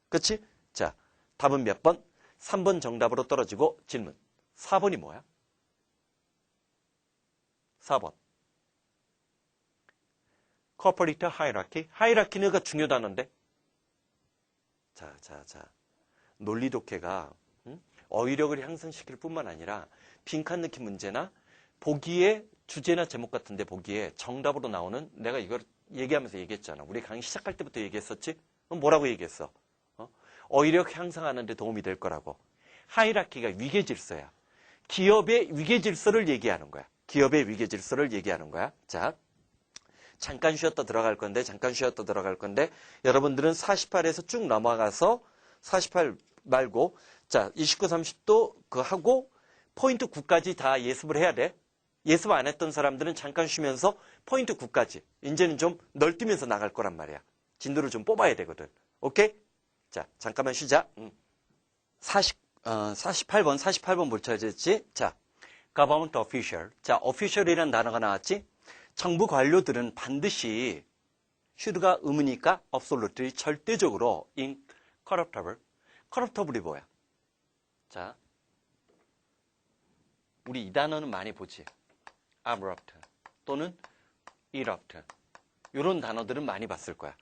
그치? 자, 답은 몇 번? 3번 정답으로 떨어지고 질문. 4번이 뭐야? 4번. Corporate hierarchy. 하이라키가 중요하다는데. 자. 논리 독해가 어휘력을 향상시킬 뿐만 아니라 빈칸 넣기 문제나 보기에 주제나 제목 같은데 보기에 정답으로 나오는, 내가 이걸 얘기하면서 얘기했잖아. 우리 강의 시작할 때부터 얘기했었지? 뭐라고 얘기했어? 어휘력 향상하는 데 도움이 될 거라고. 하이라키가 위계질서야. 기업의 위계질서를 얘기하는 거야. 자, 잠깐 쉬었다 들어갈 건데 여러분들은 48에서 쭉 넘어가서 48 말고 자, 29, 30도 그 하고 포인트 9까지 다 예습을 해야 돼. 예습 안 했던 사람들은 잠깐 쉬면서 포인트 9까지. 이제는 좀 널뛰면서 나갈 거란 말이야. 진도를 좀 뽑아야 되거든. 오케이? 자, 잠깐만 쉬자. 48번 뭘 찾았지? 자, government official. 자, official이라는 단어가 나왔지? 정부 관료들은 반드시 should가 의무니까 absolutely 절대적으로 incorruptible. corruptible이 뭐야? 자, 우리 이 단어는 많이 보지. abrupt 또는 erupt. 이런 단어들은 많이 봤을 거야.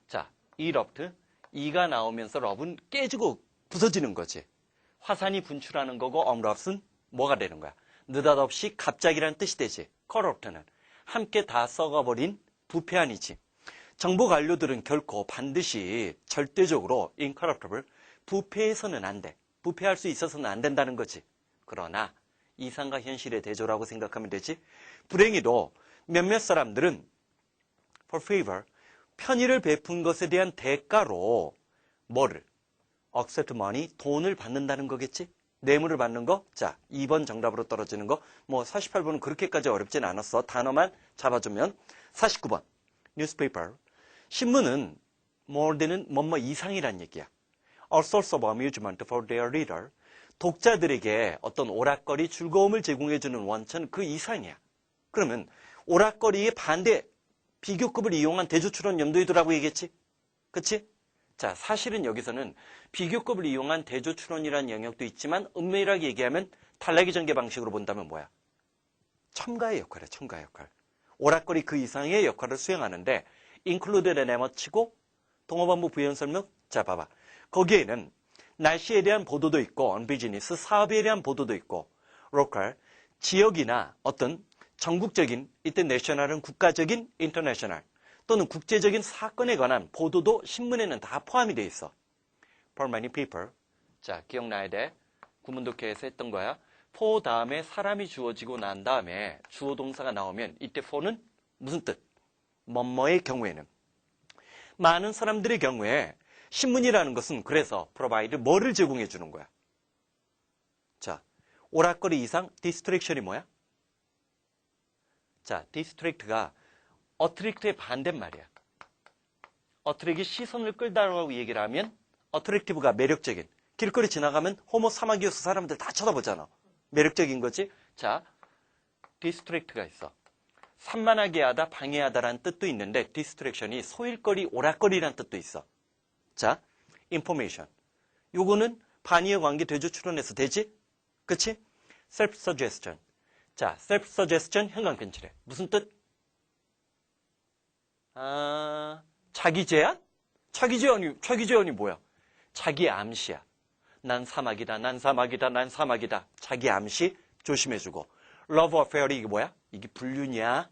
자, erupt. 이가 나오면서 럽은 깨지고 부서지는 거지. 화산이 분출하는 거고 erupt은 뭐가 되는 거야? 느닷없이 갑자기라는 뜻이 되지. corrupt는 함께 다 썩어버린 부패한이지. 정보 관료들은 결코 반드시 절대적으로 incorruptible, 부패해서는 안 돼. 부패할 수 있어서는 안 된다는 거지. 그러나 이상과 현실의 대조라고 생각하면 되지. 불행히도 몇몇 사람들은 for favor, 편의를 베푼 것에 대한 대가로 뭐를? accept money, 돈을 받는다는 거겠지? 뇌물을 받는 거? 자, 2번 정답으로 떨어지는 거. 뭐 48번은 그렇게까지 어렵진 않았어. 단어만 잡아주면. 49번 newspaper, 신문은 more than은 뭐뭐 이상이란 얘기야. A source of amusement for their reader, 독자들에게 어떤 오락거리, 즐거움을 제공해주는 원천 그 이상이야. 그러면 오락거리의 반대, 비교급을 이용한 대조출원 염두에 두라고 얘기했지? 그치? 자, 사실은 여기서는 비교급을 이용한 대조출원이라는 영역도 있지만 엄밀하게 얘기하면 단락이 전개 방식으로 본다면 뭐야? 첨가의 역할이야, 첨가의 역할. 오락거리 그 이상의 역할을 수행하는데 include에 내어치고 동어반부 부연 설명. 자, 봐봐. 거기에는 날씨에 대한 보도도 있고 on business, 사업에 대한 보도도 있고 local, 지역이나 어떤 전국적인, 이때 national은 국가적인, international 또는 국제적인 사건에 관한 보도도 신문에는 다 포함이 돼 있어. For many people. 자, 기억나야 돼. 구문독해에서 했던 거야. for 다음에 사람이 주어지고 난 다음에 주어 동사가 나오면 이때 for는 무슨 뜻? 뭐뭐의 경우에는. 많은 사람들의 경우에 신문이라는 것은 그래서 provide 뭐를 제공해 주는 거야? 자, 오락거리 이상 distraction이 뭐야? 자, distract가 attract의 반대말이야. attract이 시선을 끌다라고 얘기를 하면 attractive가 매력적인. 길거리 지나가면 호모 사마귀여서 사람들 다 쳐다보잖아. 매력적인 거지? 자, distract가 있어. 산만하게 하다, 방해하다라는 뜻도 있는데 distraction이 소일거리, 오락거리라는 뜻도 있어. 자, information. 요거는 반의어 관계 대조 추론해서 되지? 그치? self-suggestion. 자, self-suggestion 현관근칠해. 무슨 뜻? 자기 제안? 자기 제안이 뭐야? 자기 암시야. 난 사막이다, 난 사막이다, 난 사막이다. 자기 암시 조심해주고. love affair이 이게 뭐야? 이게 불륜이야.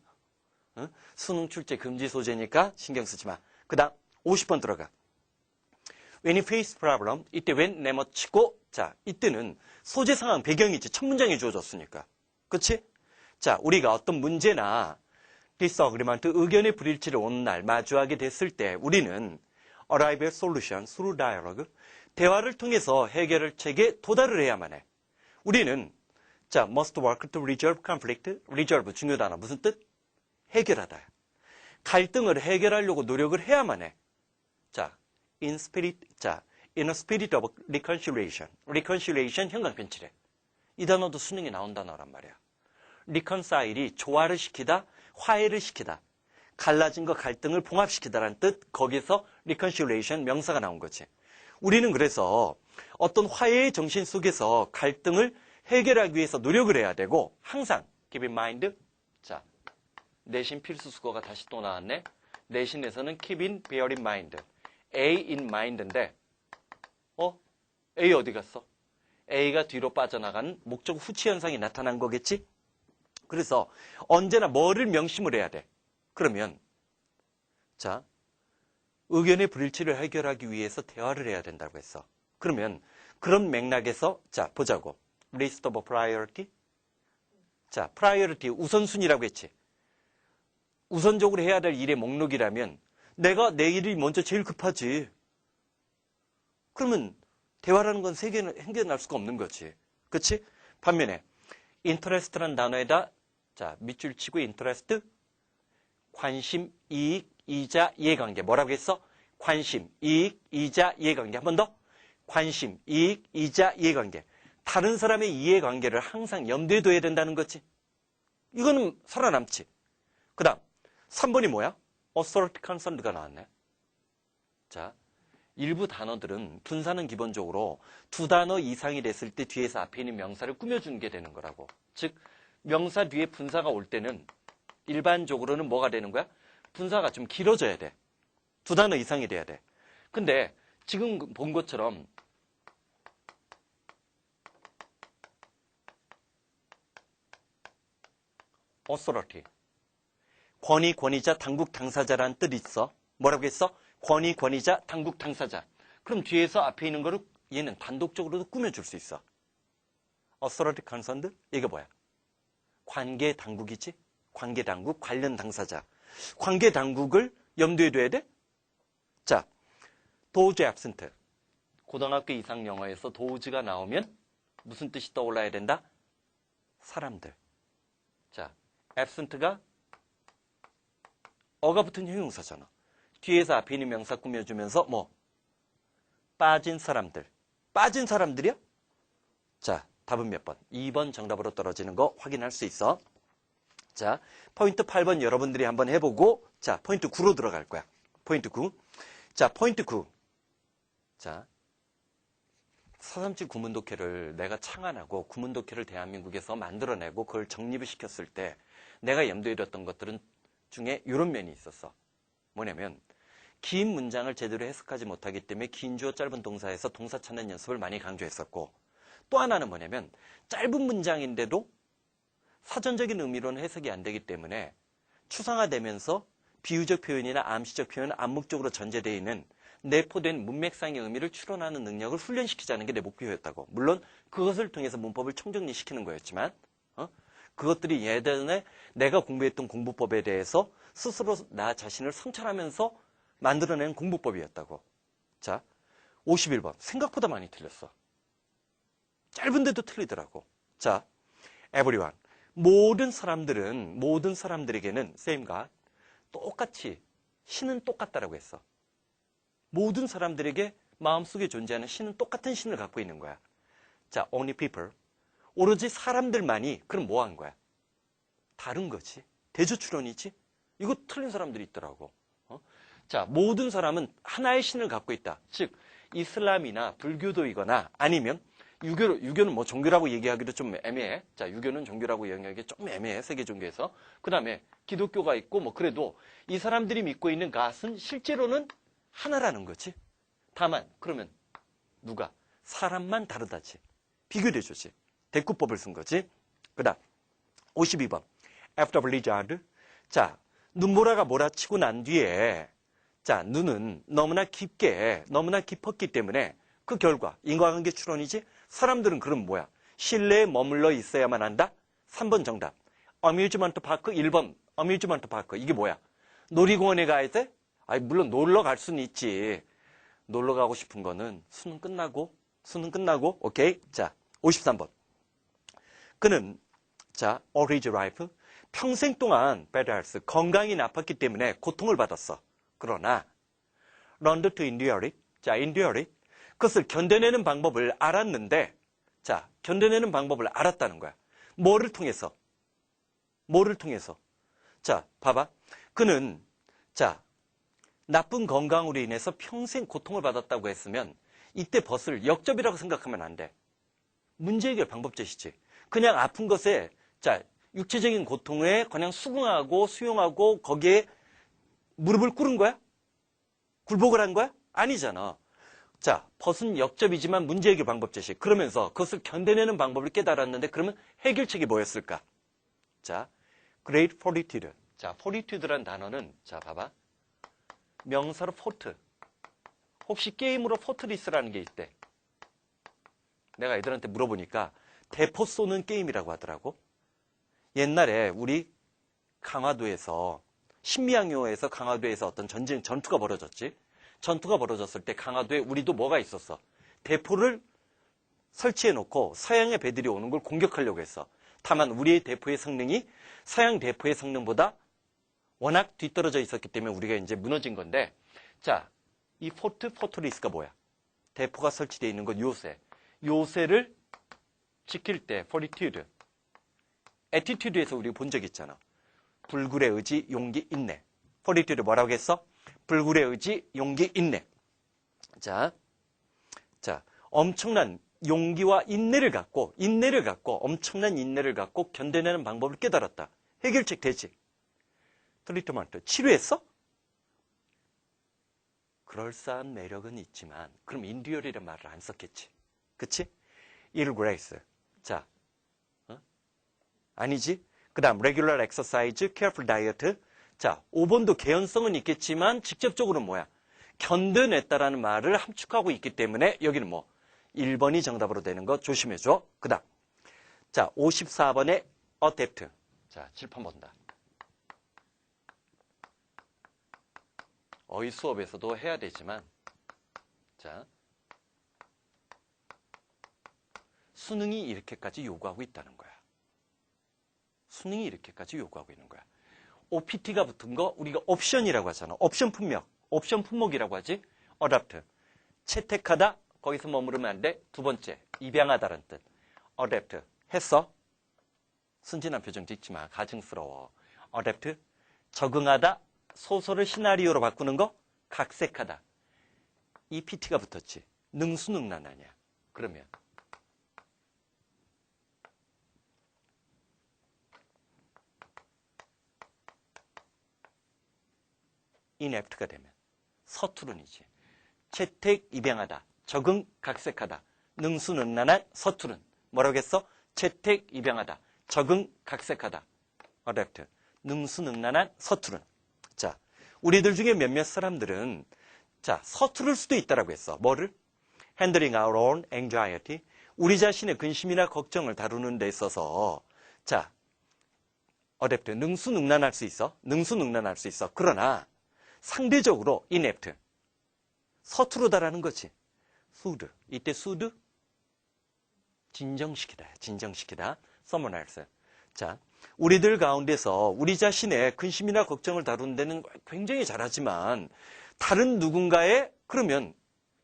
응? 수능 출제 금지 소재니까 신경 쓰지 마. 그 다음 50번 들어가. When you face problem, 이때 when 내머치고, 자, 이때는 소재 상황 배경이지. 첫 문장이 주어졌으니까. 그치? 자, 우리가 어떤 문제나 disagreement, 의견의 불일치를 오는 날 마주하게 됐을 때 우리는 arrive at solution through dialogue, 대화를 통해서 해결책에 도달을 해야만 해. 우리는 자, must work to resolve conflict, resolve 중요 단어 무슨 뜻? 해결하다. 갈등을 해결하려고 노력을 해야만 해. 자, in a spirit of reconciliation. reconciliation 현관편칠해. 이 단어도 수능에 나온 단어란 말이야. reconcile이 조화를 시키다, 화해를 시키다. 갈라진 거 갈등을 봉합시키다라는 뜻, 거기서 reconciliation 명사가 나온 거지. 우리는 그래서 어떤 화해의 정신 속에서 갈등을 해결하기 위해서 노력을 해야 되고 항상 keep in mind. 자, 내신 필수 수거가 다시 또 나왔네. 내신에서는 keep in, bear in mind. A in mind인데 A 어디 갔어? A가 뒤로 빠져나가는 목적 후치 현상이 나타난 거겠지? 그래서 언제나 뭐를 명심을 해야 돼? 그러면 자, 의견의 불일치를 해결하기 위해서 대화를 해야 된다고 했어. 그러면 그런 맥락에서 자, 보자고. List of priority. 자, priority 우선순위라고 했지. 우선적으로 해야 될 일의 목록이라면 내가 내 일이 먼저 제일 급하지. 그러면 대화라는 건 생겨날 수가 없는 거지. 그치? 반면에 interest라는 단어에다 자, 밑줄 치고 interest, 관심, 이익, 이자, 이해관계. 뭐라고 했어? 관심, 이익, 이자, 이해관계. 한 번 더. 관심, 이익, 이자, 이해관계. 다른 사람의 이해관계를 항상 염두에 둬야 된다는 거지. 이거는 살아남지. 그 다음 3번이 뭐야? authority concerned가 나왔네. 자, 일부 단어들은 분사는 기본적으로 두 단어 이상이 됐을 때 뒤에서 앞에 있는 명사를 꾸며주는 게 되는 거라고. 즉 명사 뒤에 분사가 올 때는 일반적으로는 뭐가 되는 거야? 분사가 좀 길어져야 돼. 두 단어 이상이 돼야 돼. 근데 지금 본 것처럼 authority, 권위, 권위자, 당국, 당사자라는 뜻이 있어. 뭐라고 했어? 권위, 권위자, 당국, 당사자. 그럼 뒤에서 앞에 있는 거를 얘는 단독적으로도 꾸며줄 수 있어. authority concerned? 이게 뭐야? 관계 당국이지? 관계 당국, 관련 당사자. 관계 당국을 염두에 둬야 돼? 자, 도우즈 absent. 고등학교 이상 영어에서 도우즈가 나오면 무슨 뜻이 떠올라야 된다? 사람들. 자, absent가 어가 붙은 형용사잖아. 뒤에서 앞에 있는 명사 꾸며주면서 뭐? 빠진 사람들. 빠진 사람들이야? 자, 답은 몇 번? 2번 정답으로 떨어지는 거 확인할 수 있어. 자, 포인트 8번 여러분들이 한번 해보고, 자, 포인트 9로 들어갈 거야. 포인트 9. 자, 포인트 9. 자, 437 구문독해를 내가 창안하고 구문독해를 대한민국에서 만들어내고 그걸 정립을 시켰을 때 내가 염두에 뒀던 것들은 중에 이런 면이 있었어. 뭐냐면 긴 문장을 제대로 해석하지 못하기 때문에 긴 주어 짧은 동사에서 동사 찾는 연습을 많이 강조했었고, 또 하나는 뭐냐면 짧은 문장인데도 사전적인 의미로는 해석이 안 되기 때문에 추상화되면서 비유적 표현이나 암시적 표현, 암묵적으로 전제되어 있는 내포된 문맥상의 의미를 추론하는 능력을 훈련시키자는 게 내 목표였다고. 물론 그것을 통해서 문법을 총정리시키는 거였지만 그것들이 예전에 내가 공부했던 공부법에 대해서 스스로 나 자신을 성찰하면서 만들어낸 공부법이었다고. 자, 51번. 생각보다 많이 틀렸어. 짧은데도 틀리더라고. 자, everyone. 모든 사람들에게는 same가 똑같이 신은 똑같다라고 했어. 모든 사람들에게 마음속에 존재하는 신은 똑같은 신을 갖고 있는 거야. 자, only people. 오로지 사람들만이 그럼 뭐 한 거야? 다른 거지. 대조추론이지. 이거 틀린 사람들이 있더라고. 자, 모든 사람은 하나의 신을 갖고 있다. 즉 이슬람이나 불교도이거나 아니면 유교는 뭐 종교라고 얘기하기도 좀 애매해. 자, 유교는 종교라고 얘기하기 좀 애매해. 세계 종교에서. 그 다음에 기독교가 있고 뭐 그래도 이 사람들이 믿고 있는 것은 실제로는 하나라는 거지. 다만 그러면 누가? 사람만 다르다지. 비교대조지. 대꾸법을 쓴 거지. 그 다음 52번. After blizzard. 자, 눈보라가 몰아치고 난 뒤에 자, 눈은 너무나 깊었기 때문에 그 결과 인과관계 추론이지. 사람들은 그럼 뭐야? 실내에 머물러 있어야만 한다? 3번 정답. 어뮤즈먼트 파크 1번. 어뮤즈먼트 파크. 이게 뭐야? 놀이공원에 가야 돼? 아니, 물론 놀러 갈 수는 있지. 놀러 가고 싶은 거는 수능 끝나고 오케이. 자, 53번. 그는 자, all his life 평생 동안 bad health 건강이 나빴기 때문에 고통을 받았어. 그러나 learned to endure it. 자, endure it. 그것을 견뎌내는 방법을 알았는데, 자, 견뎌내는 방법을 알았다는 거야. 뭐를 통해서? 자, 봐봐. 그는, 자, 나쁜 건강으로 인해서 평생 고통을 받았다고 했으면, 이때 벗을 역접이라고 생각하면 안 돼. 문제 해결 방법제시지. 그냥 아픈 것에, 자, 육체적인 고통에 그냥 수긍하고 수용하고 거기에 무릎을 꿇은 거야? 굴복을 한 거야? 아니잖아. 자, 벗은 역접이지만 문제 해결 방법 제시. 그러면서 그것을 견뎌내는 방법을 깨달았는데 그러면 해결책이 뭐였을까? 자, great fortitude. 자, fortitude란 단어는 자, 봐봐. 명사로 fort. 혹시 게임으로 포트리스라는 게 있대. 내가 애들한테 물어보니까 대포 쏘는 게임이라고 하더라고. 옛날에 우리 강화도에서 신미양요에서 강화도에서 어떤 전투가 벌어졌지. 전투가 벌어졌을 때 강화도에 우리도 뭐가 있었어? 대포를 설치해놓고 서양의 배들이 오는 걸 공격하려고 했어. 다만 우리의 대포의 성능이 서양 대포의 성능보다 워낙 뒤떨어져 있었기 때문에 우리가 이제 무너진 건데, 자, 이 포트리스가 뭐야? 대포가 설치되어 있는 것 요새. 요새를 지킬 때 fortitude. attitude에서 우리가 본 적 있잖아. 불굴의 의지, 용기, 인내. fortitude 뭐라고 했어? 불굴의 의지, 용기, 인내. 자, 엄청난 용기와 인내를 갖고 엄청난 인내를 갖고 견뎌내는 방법을 깨달았다. 해결책 되지. 트리트먼트 치료했어? 그럴싸한 매력은 있지만 그럼 인듀얼이라는 말을 안 썼겠지. 그치? 일그레이스. 자, 아니지. 그 다음 regular exercise, careful diet. 자, 5번도 개연성은 있겠지만 직접적으로는 뭐야? 견뎌냈다라는 말을 함축하고 있기 때문에 여기는 뭐 1번이 정답으로 되는 거 조심해줘. 그 다음 자 54번에 adapt. 자 7번 본다. 어휘 수업에서도 해야 되지만 자 수능이 이렇게까지 요구하고 있다는 거야. 수능이 이렇게까지 요구하고 있는 거야. OPT가 붙은 거 우리가 옵션이라고 하잖아. 옵션 품목, 옵션 품목이라고 하지. adapt. 채택하다. 거기서 머무르면 안 돼. 두 번째, 입양하다라는 뜻. adapt. 했어? 순진한 표정 짓지 마. 가증스러워. adapt. 적응하다. 소설을 시나리오로 바꾸는 거. 각색하다. EPT가 붙었지. 능수능란 아니야. 그러면 inapt가 되면 서투른이지. 채택, 입양하다. 적응, 각색하다. 능수능란한, 서투른. 뭐라고 했어? 채택, 입양하다. 적응, 각색하다. adapt. 능수능란한, 서투른. 자, 우리들 중에 몇몇 사람들은 자, 서투를 수도 있다라고 했어. 뭐를? handling our own anxiety. 우리 자신의 근심이나 걱정을 다루는 데 있어서 자, adapt. 능수능란할 수 있어. 능수능란할 수 있어. 그러나 상대적으로 inept. 서투르다라는 거지. soothe. 이때 soothe? 진정시키다. 진정시키다. summarize. 자, 우리들 가운데서 우리 자신의 근심이나 걱정을 다루는 데는 굉장히 잘하지만 다른 누군가의 그러면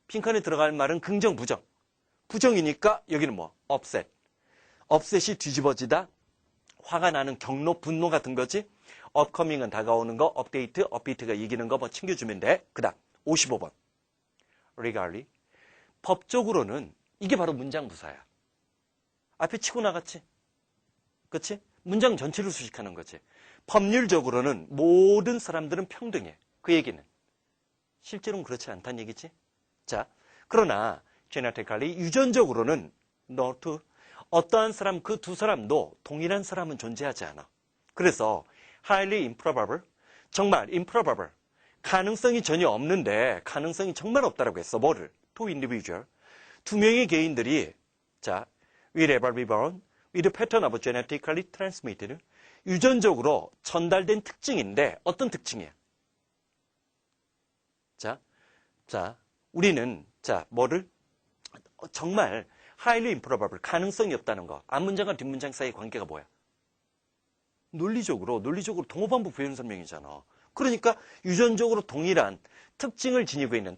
빈칸에 들어갈 말은 긍정, 부정. 부정이니까 여기는 뭐? upset. upset이 뒤집어지다. 화가 나는 경로, 분노 같은 거지. upcoming은 다가오는 거, update, upbeat가 이기는 거 뭐 챙겨주면 돼. 그 다음 55번. regardly. 법적으로는 이게 바로 문장 부사야. 앞에 치고 나갔지. 그치? 문장 전체를 수식하는 거지. 법률적으로는 모든 사람들은 평등해. 그 얘기는. 실제로는 그렇지 않다는 얘기지. 자, 그러나 genetically 유전적으로는 no to 어떠한 사람 그 두 사람도 동일한 사람은 존재하지 않아. 그래서 highly improbable 정말 improbable 가능성이 전혀 없는데 가능성이 정말 없다라고 했어. 뭐를? to individual 두 명의 개인들이 자 will ever be born with a pattern of genetically transmitted 유전적으로 전달된 특징인데 어떤 특징이야? 자, 우리는 자 뭐를 정말 highly improbable 가능성이 없다는 거. 앞문장과 뒷문장 사이의 관계가 뭐야? 논리적으로 동호반복 부연 설명이잖아. 그러니까 유전적으로 동일한 특징을 지니고 있는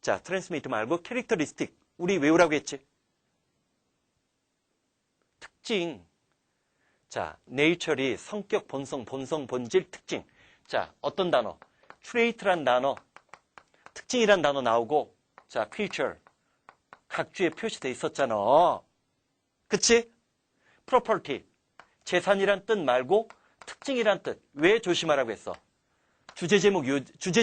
트랜스미트 말고 캐릭터리스틱 우리 외우라고 했지. 특징. 자, 네이처리 성격, 본성, 본질, 특징. 자, 어떤 단어? 트레이트란 단어, 특징이란 단어 나오고 자, feature 각주에 표시돼 있었잖아. 그치? property 재산이란 뜻 말고 특징이란 뜻. 왜 조심하라고 했어? 주제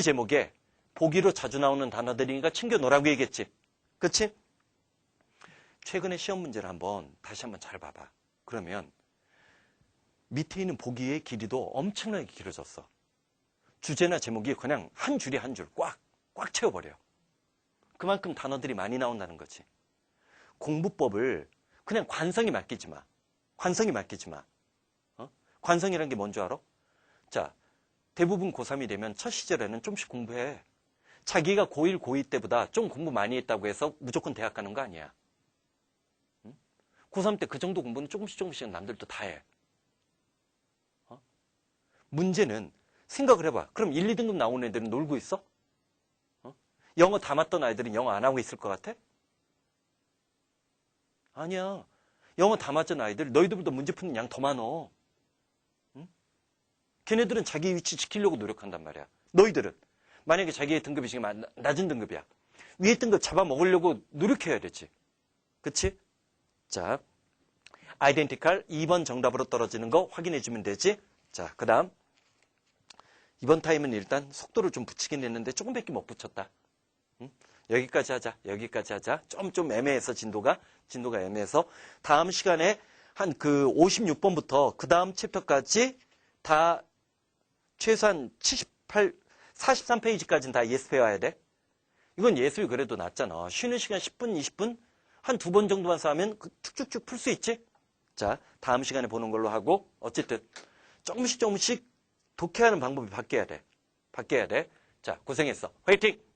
제목에 보기로 자주 나오는 단어들이니까 챙겨놓으라고 얘기했지. 그치? 최근에 시험 문제를 다시 한번 잘 봐봐. 그러면 밑에 있는 보기의 길이도 엄청나게 길어졌어. 주제나 제목이 그냥 한 줄이 한 줄 꽉 채워버려. 그만큼 단어들이 많이 나온다는 거지. 공부법을 그냥 관성이 맡기지 마. 관성이란 게 뭔지 알아? 자, 대부분 고3이 되면 첫 시절에는 좀씩 공부해. 자기가 고1, 고2 때보다 좀 공부 많이 했다고 해서 무조건 대학 가는 거 아니야. 응? 고3 때 그 정도 공부는 조금씩 남들도 다 해. 문제는 생각을 해봐. 그럼 1, 2등급 나오는 애들은 놀고 있어? 영어 다 맞던 아이들은 영어 안 하고 있을 것 같아? 아니야. 영어 다 맞은 아이들 너희들보다 문제 푸는 양 더 많어. 응? 걔네들은 자기 위치 지키려고 노력한단 말이야. 너희들은 만약에 자기의 등급이 지금 낮은 등급이야. 위에 등급 잡아먹으려고 노력해야 되지. 그치? 자, identical 2번 정답으로 떨어지는 거 확인해 주면 되지. 자, 그 다음 이번 타임은 일단 속도를 좀 붙이긴 했는데 조금밖에 못 붙였다. 응? 여기까지 하자. 좀 애매해서 진도가 애매해서 다음 시간에 한 그 56번부터 그 다음 챕터까지 다 최소한 43페이지까지는 다 예습해와야 돼. 이건 예습이 그래도 낫잖아. 쉬는 시간 10분, 20분? 한 2번 정도만 쌓으면 쭉쭉쭉 풀 수 있지? 자, 다음 시간에 보는 걸로 하고, 어쨌든 조금씩 독해하는 방법이 바뀌어야 돼. 자, 고생했어. 화이팅!